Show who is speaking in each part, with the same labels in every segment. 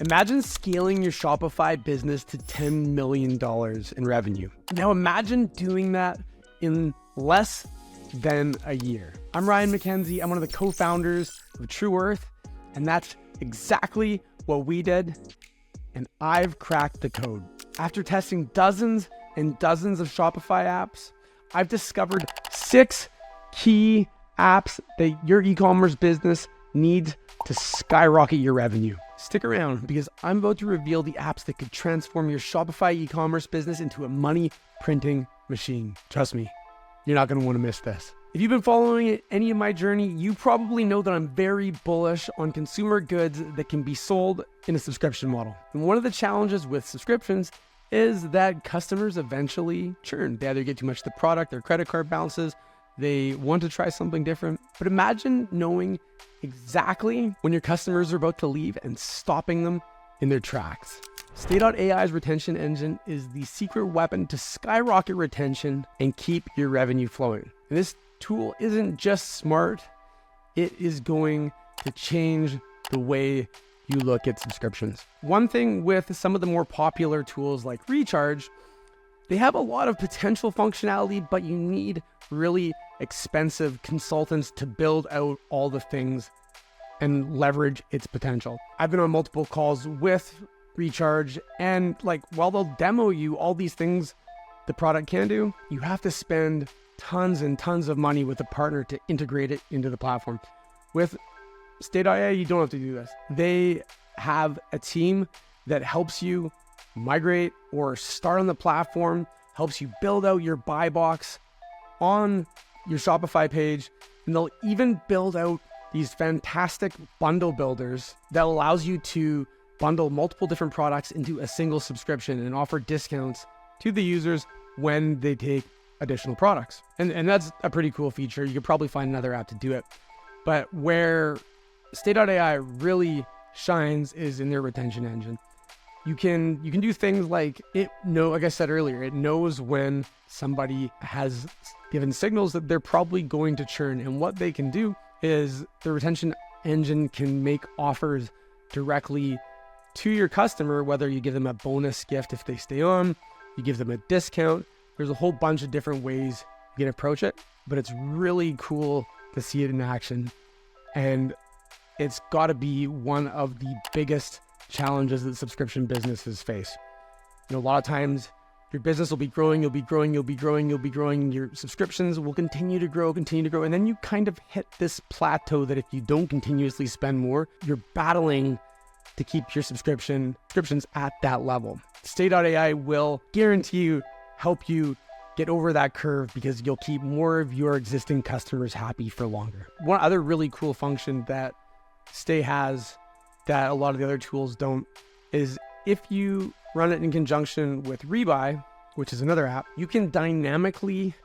Speaker 1: Imagine scaling your Shopify business to $10 million in revenue. Now imagine doing that in less than a year. I'm Ryan McKenzie. I'm one of the co-founders of Tru Earth, and that's exactly what we did. And I've cracked the code. After testing dozens and dozens of Shopify apps, I've discovered 6 key apps that your e-commerce business needs to skyrocket your revenue. Stick around because I'm about to reveal the apps that could transform your Shopify e-commerce business into a money printing machine. Trust me, you're not going to want to miss this. If you've been following any of my journey, you probably know that I'm very bullish on consumer goods that can be sold in a subscription model. And one of the challenges with subscriptions is that customers eventually churn. They either get too much of the product, their credit card bounces, they want to try something different. But imagine knowing exactly when your customers are about to leave and stopping them in their tracks. Stay.ai's retention engine is the secret weapon to skyrocket retention and keep your revenue flowing. And this tool isn't just smart, it is going to change the way you look at subscriptions. One thing with some of the more popular tools like Recharge, they have a lot of potential functionality, but you need really expensive consultants to build out all the things and leverage its potential. I've been on multiple calls with Recharge, and while they'll demo you all these things the product can do, you have to spend tons and tons of money with a partner to integrate it into the platform. With Stay.ai, you don't have to do this. They have a team that helps you migrate or start on the platform, helps you build out your buy box on your Shopify page, and they'll even build out these fantastic bundle builders that allows you to bundle multiple different products into a single subscription and offer discounts to the users when they take additional products. And that's a pretty cool feature. You could probably find another app to do it. But where Stay.ai really shines is in their retention engine. You can do things like like I said earlier, it knows when somebody has given signals that they're probably going to churn. And what they can do is the retention engine can make offers directly to your customer, whether you give them a bonus gift if they stay on, you give them a discount. There's a whole bunch of different ways you can approach it, but it's really cool to see it in action. And it's got to be one of the biggest challenges that subscription businesses face. A lot of times your business will be growing, you'll be growing, your subscriptions will continue to grow, and then you kind of hit this plateau that if you don't continuously spend more, you're battling to keep your subscriptions at that level. Stay.ai will guarantee you help you get over that curve because you'll keep more of your existing customers happy for longer. One other really cool function that Stay has that a lot of the other tools don't is if you run it in conjunction with Rebuy, which is another app, you can dynamically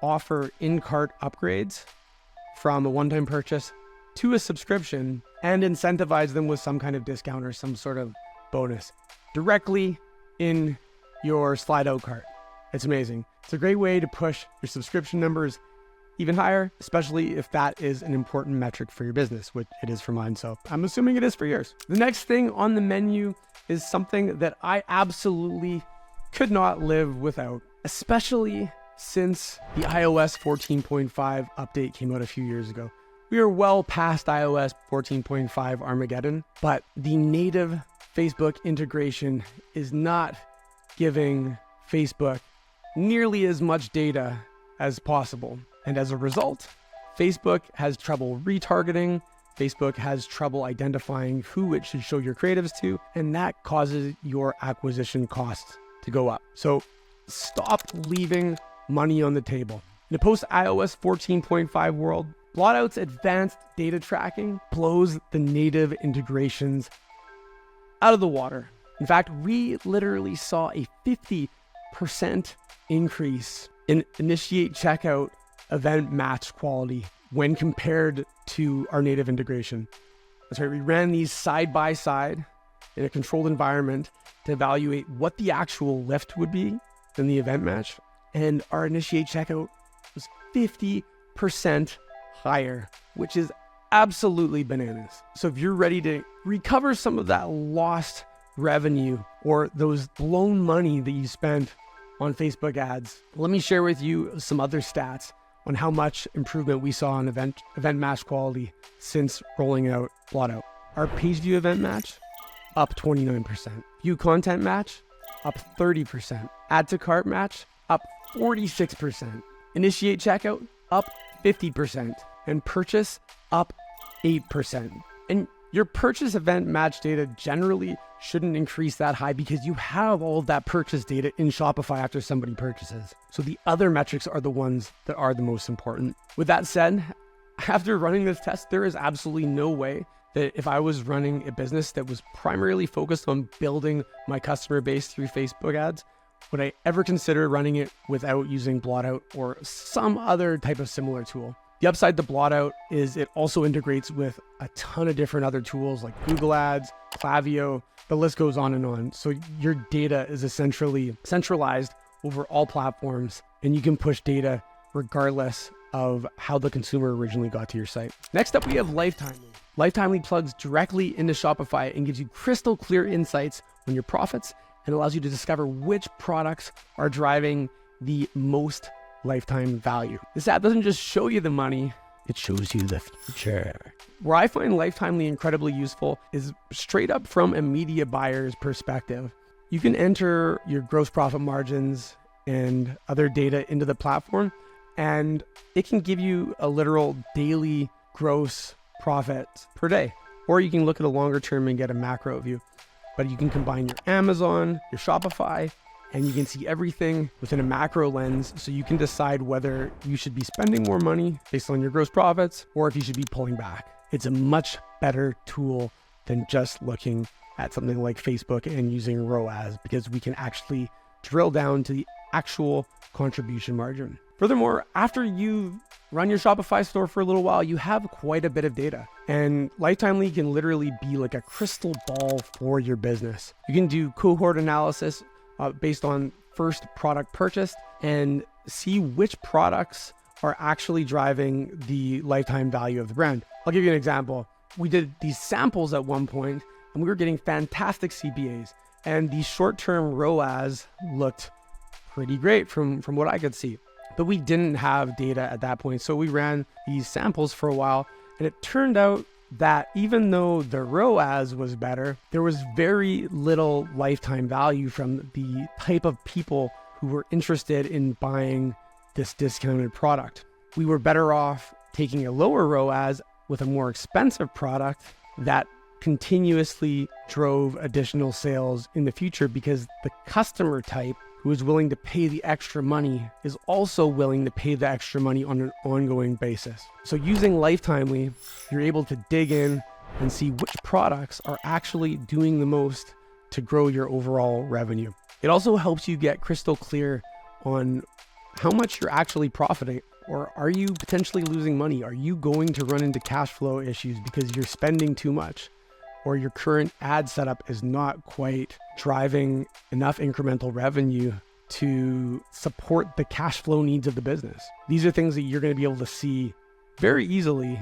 Speaker 1: offer in-cart upgrades from a one-time purchase to a subscription and incentivize them with some kind of discount or some sort of bonus directly in your slide out cart. It's amazing. It's a great way to push your subscription numbers even higher, especially if that is an important metric for your business, which it is for mine. So I'm assuming it is for yours. The next thing on the menu is something that I absolutely could not live without, especially since the iOS 14.5 update came out a few years ago. We are well past iOS 14.5 Armageddon, but the native Facebook integration is not giving Facebook nearly as much data as possible. And as a result, Facebook has trouble retargeting, Facebook has trouble identifying who it should show your creatives to, and that causes your acquisition costs to go up. So stop leaving money on the table. In a post-iOS 14.5 world, Blotout's advanced data tracking blows the native integrations out of the water. In fact, we literally saw a 50% increase in initiate checkout event match quality when compared to our native integration. That's right, we ran these side by side in a controlled environment to evaluate what the actual lift would be in the event match. And our initiate checkout was 50% higher, which is absolutely bananas. So if you're ready to recover some of that lost revenue or those blown money that you spent on Facebook ads, let me share with you some other stats on how much improvement we saw in event match quality since rolling out Blotout. Our page view event match, up 29%. View content match, up 30%. Add to cart match, up 46%. Initiate checkout, up 50%. And purchase, up 8%. And your purchase event match data generally shouldn't increase that high because you have all of that purchase data in Shopify after somebody purchases. So the other metrics are the ones that are the most important. With that said, after running this test, there is absolutely no way that if I was running a business that was primarily focused on building my customer base through Facebook ads, would I ever consider running it without using Blotout or some other type of similar tool. The upside to Blotout is it also integrates with a ton of different other tools like Google Ads, Klaviyo, the list goes on and on. So your data is essentially centralized over all platforms and you can push data regardless of how the consumer originally got to your site. Next up, we have Lifetimely. Lifetimely plugs directly into Shopify and gives you crystal clear insights on your profits and allows you to discover which products are driving the most lifetime value. This app doesn't just show you the money, it shows you the future. Where I find Lifetimely incredibly useful is straight up from a media buyer's perspective. You can enter your gross profit margins and other data into the platform, and it can give you a literal daily gross profit per day. Or you can look at a longer term and get a macro view. But you can combine your Amazon, your Shopify, and you can see everything within a macro lens, so you can decide whether you should be spending more money based on your gross profits or if you should be pulling back. It's a much better tool than just looking at something like Facebook and using ROAS, because we can actually drill down to the actual contribution margin. Furthermore, after you run your Shopify store for a little while, you have quite a bit of data, and Lifetimely can literally be like a crystal ball for your business. You can do cohort analysis based on first product purchased and see which products are actually driving the lifetime value of the brand. I'll give you an example. We did these samples at one point and we were getting fantastic CPAs, and the short-term ROAS looked pretty great from what I could see. But we didn't have data at that point. So we ran these samples for a while, and it turned out that even though the ROAS was better, there was very little lifetime value from the type of people who were interested in buying this discounted product. We were better off taking a lower ROAS with a more expensive product that continuously drove additional sales in the future, because the customer type who is willing to pay the extra money is also willing to pay the extra money on an ongoing basis. So using Lifetimely, you're able to dig in and see which products are actually doing the most to grow your overall revenue. It also helps you get crystal clear on how much you're actually profiting, or are you potentially losing money? Are you going to run into cash flow issues because you're spending too much, or your current ad setup is not quite driving enough incremental revenue to support the cash flow needs of the business? These are things that you're going to be able to see very easily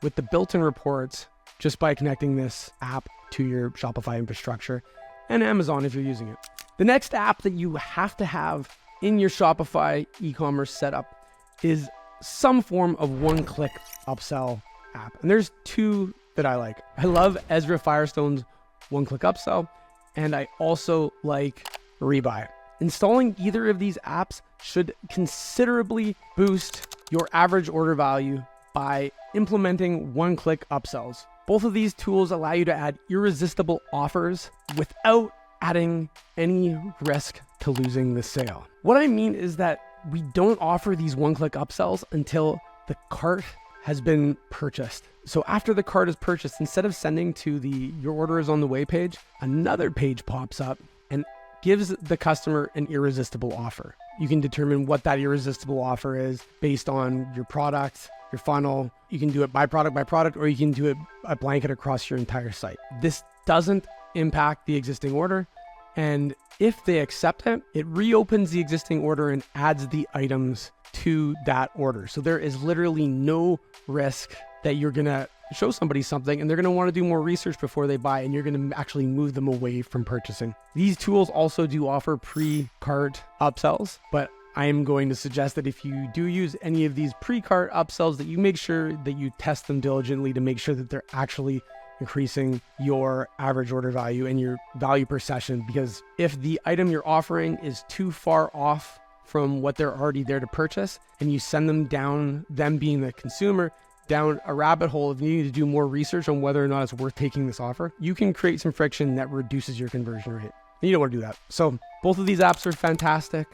Speaker 1: with the built-in reports just by connecting this app to your Shopify infrastructure and Amazon if you're using it. The next app that you have to have in your Shopify e-commerce setup is some form of one-click upsell app. And there's two that I like. I love Ezra Firestone's one-click upsell, and I also like Rebuy. Installing either of these apps should considerably boost your average order value by implementing one-click upsells. Both of these tools allow you to add irresistible offers without adding any risk to losing the sale. What I mean is that we don't offer these one-click upsells until the cart has been purchased. So after the cart is purchased, instead of sending to the your order is on the way page, another page pops up and gives the customer an irresistible offer. You can determine what that irresistible offer is based on your product, your funnel. You can do it by product, or you can do it a blanket across your entire site. This doesn't impact the existing order. And if they accept it, it reopens the existing order and adds the items to that order. So there is literally no risk that you're gonna show somebody something and they're going to want to do more research before they buy, and you're going to actually move them away from purchasing. These tools also do offer pre-cart upsells, but I am going to suggest that if you do use any of these pre-cart upsells, that you make sure that you test them diligently to make sure that they're actually increasing your average order value and your value per session. Because if the item you're offering is too far off from what they're already there to purchase, and you send them down, them being the consumer, down a rabbit hole of needing to do more research on whether or not it's worth taking this offer, you can create some friction that reduces your conversion rate. And you don't want to do that. So both of these apps are fantastic.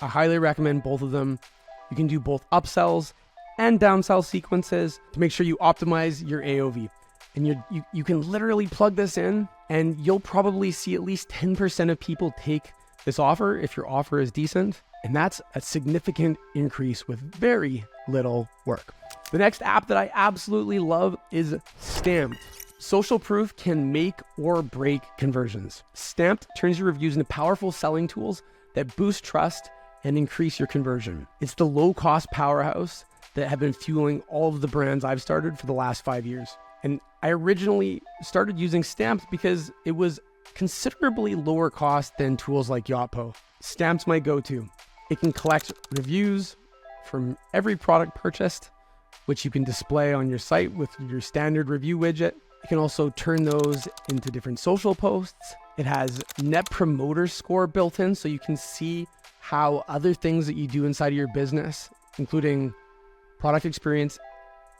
Speaker 1: I highly recommend both of them. You can do both upsells and downsell sequences to make sure you optimize your AOV. And you can literally plug this in, and you'll probably see at least 10% of people take this offer if your offer is decent. And that's a significant increase with very little work. The next app that I absolutely love is Stamped. Social proof can make or break conversions. Stamped turns your reviews into powerful selling tools that boost trust and increase your conversion. It's the low-cost powerhouse that have been fueling all of the brands I've started for the last 5 years. And I originally started using Stamped because it was considerably lower cost than tools like Yotpo. Stamped's my go-to. It can collect reviews from every product purchased, which you can display on your site with your standard review widget. You can also turn those into different social posts. It has Net Promoter Score built in, so you can see how other things that you do inside of your business, including product experience,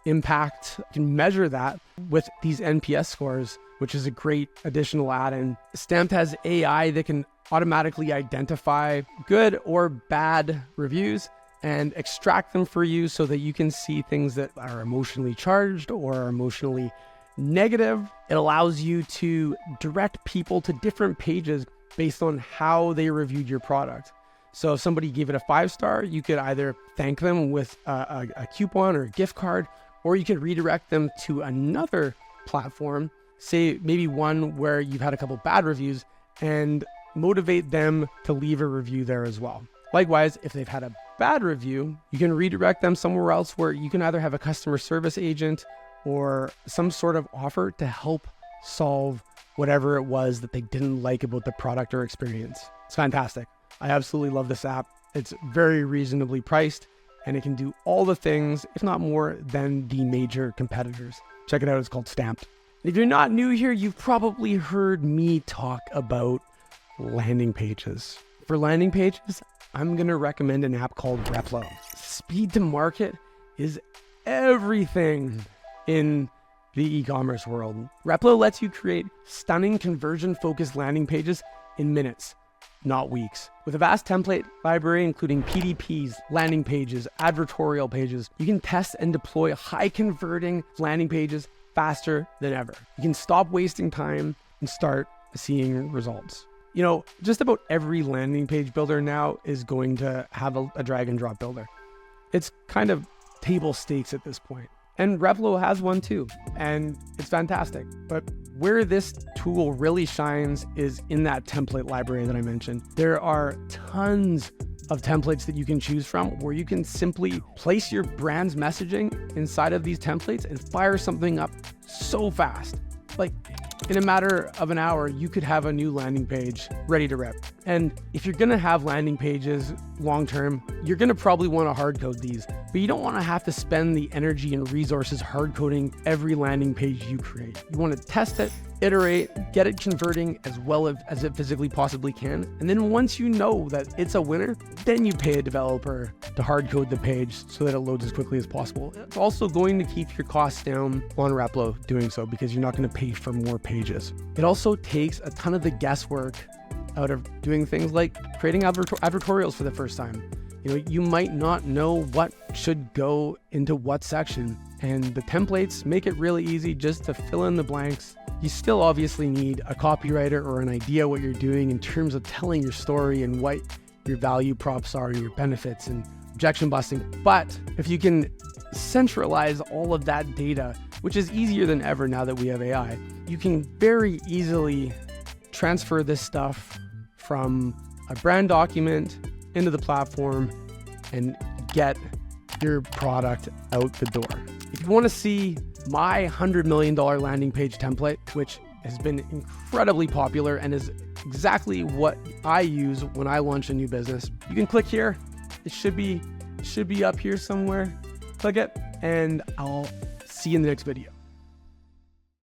Speaker 1: impact, you can measure that with these NPS scores, which is a great additional add-in. Stamped has AI that can automatically identify good or bad reviews and extract them for you so that you can see things that are emotionally charged or are emotionally negative. It allows you to direct people to different pages based on how they reviewed your product. So if somebody gave it a 5-star, you could either thank them with a coupon or a gift card, or you could redirect them to another platform, say maybe one where you've had a couple bad reviews, and motivate them to leave a review there as well. Likewise, if they've had a bad review, you can redirect them somewhere else where you can either have a customer service agent or some sort of offer to help solve whatever it was that they didn't like about the product or experience. It's fantastic. I absolutely love this app. It's very reasonably priced, and it can do all the things, if not more, than the major competitors. Check it out. It's called Stamped. If you're not new here, you've probably heard me talk about landing pages. For landing pages, I'm going to recommend an app called Replo. Speed to market is everything in the e-commerce world. Replo lets you create stunning conversion-focused landing pages in minutes, not weeks. With a vast template library, including PDPs, landing pages, advertorial pages, you can test and deploy high-converting landing pages faster than ever. You can stop wasting time and start seeing results. You know, just about every landing page builder now is going to have a drag and drop builder. It's kind of table stakes at this point. And Replo has one too, and it's fantastic. But where this tool really shines is in that template library that I mentioned. There are tons of templates that you can choose from where you can simply place your brand's messaging inside of these templates and fire something up so fast. Like in a matter of an hour, you could have a new landing page ready to rip. And if you're gonna have landing pages long-term, you're gonna probably wanna hard code these, but you don't wanna have to spend the energy and resources hard coding every landing page you create. You wanna test it, iterate, get it converting as well as it physically possibly can. And then once you know that it's a winner, then you pay a developer to hard code the page so that it loads as quickly as possible. It's also going to keep your costs down on Replo doing so because you're not going to pay for more pages. It also takes a ton of the guesswork out of doing things like creating advertorials for the first time. You know, you might not know what should go into what section, and the templates make it really easy just to fill in the blanks. You still obviously need a copywriter or an idea what you're doing in terms of telling your story and what your value props are, your benefits and objection busting. But if you can centralize all of that data, which is easier than ever now that we have AI, you can very easily transfer this stuff from a brand document into the platform and get your product out the door. If you want to see my $100 million landing page template, which has been incredibly popular and is exactly what I use when I launch a new business. You can click here. It should be up here somewhere. Click it, and I'll see you in the next video.